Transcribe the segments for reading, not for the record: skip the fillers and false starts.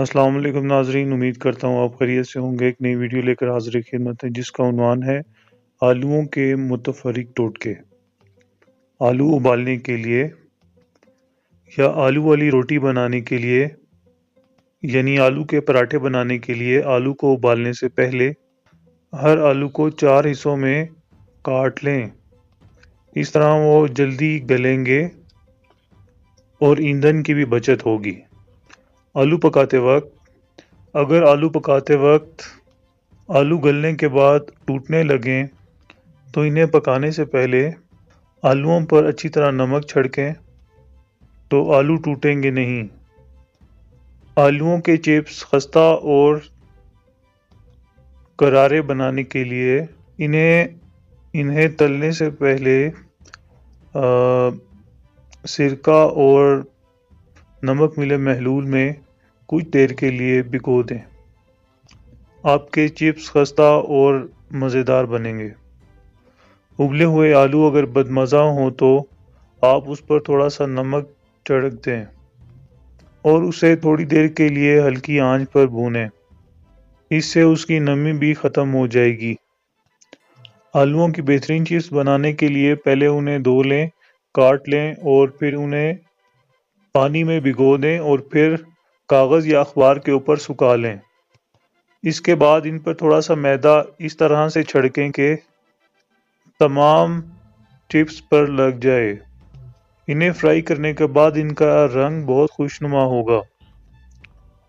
السلام علیکم ناظرین، امید کرتا ہوں آپ خیریت سے ہوں گے۔ ایک نئی ویڈیو لے کر حاضر خدمت ہے جس کا عنوان ہے آلوؤں کے متفرق ٹوٹکے۔ آلو ابالنے کے لیے یا آلو والی روٹی بنانے کے لیے یعنی آلو کے پراٹھے بنانے کے لیے آلو کو ابالنے سے پہلے ہر آلو کو 4 حصوں میں کاٹ لیں۔ اس طرح وہ جلدی گلیں گے اور ایندھن کی بھی بچت ہوگی۔ آلو پکاتے وقت اگر آلو پکاتے وقت آلو گلنے کے بعد ٹوٹنے لگیں تو انہیں پکانے سے پہلے آلوؤں پر اچھی طرح نمک چھڑکیں تو آلو ٹوٹیں گے نہیں۔ آلوؤں کے چپس خستہ اور کرارے بنانے کے لیے انہیں تلنے سے پہلے سرکہ اور نمک ملے محلول میں کچھ دیر کے لیے بھگو دیں۔ آپ کے چپس خستہ اور مزیدار بنیں گے۔ ابلے ہوئے آلو اگر بدمزہ ہوں تو آپ اس پر تھوڑا سا نمک چھڑک دیں اور اسے تھوڑی دیر کے لیے ہلکی آنچ پر بھونیں۔ اس سے اس کی نمی بھی ختم ہو جائے گی۔ آلوؤں کی بہترین چپس بنانے کے لیے پہلے انہیں دھو لیں، کاٹ لیں اور پھر انہیں پانی میں بھگو دیں اور پھر کاغذ یا اخبار کے اوپر سکھا لیں۔ اس کے بعد ان پر تھوڑا سا میدا اس طرح سے چھڑکیں کہ تمام چپس پر لگ جائے۔ انہیں فرائی کرنے کے بعد ان کا رنگ بہت خوشنما ہوگا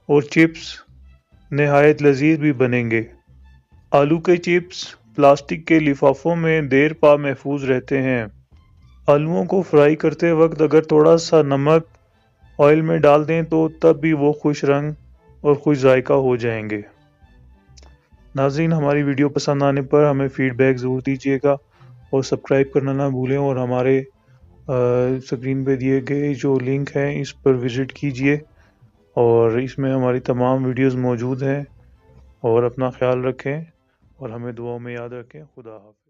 اور چپس نہایت لذیذ بھی بنیں گے۔ آلو کے چپس پلاسٹک کے لفافوں میں دیر پا محفوظ رہتے ہیں۔ آلوؤں کو فرائی کرتے وقت اگر تھوڑا سا نمک آئل میں ڈال دیں تو تب بھی وہ خوش رنگ اور خوش ذائقہ ہو جائیں گے۔ ناظرین، ہماری ویڈیو پسند آنے پر ہمیں فیڈ بیک ضرور دیجیے گا اور سبسکرائب کرنا نہ بھولیں، اور ہمارے سکرین پہ دیے گئے جو لنک ہیں اس پر وزٹ کیجیے اور اس میں ہماری تمام ویڈیوز موجود ہیں۔ اور اپنا خیال رکھیں اور ہمیں دعاؤں میں یاد رکھیں۔ خدا حافظ۔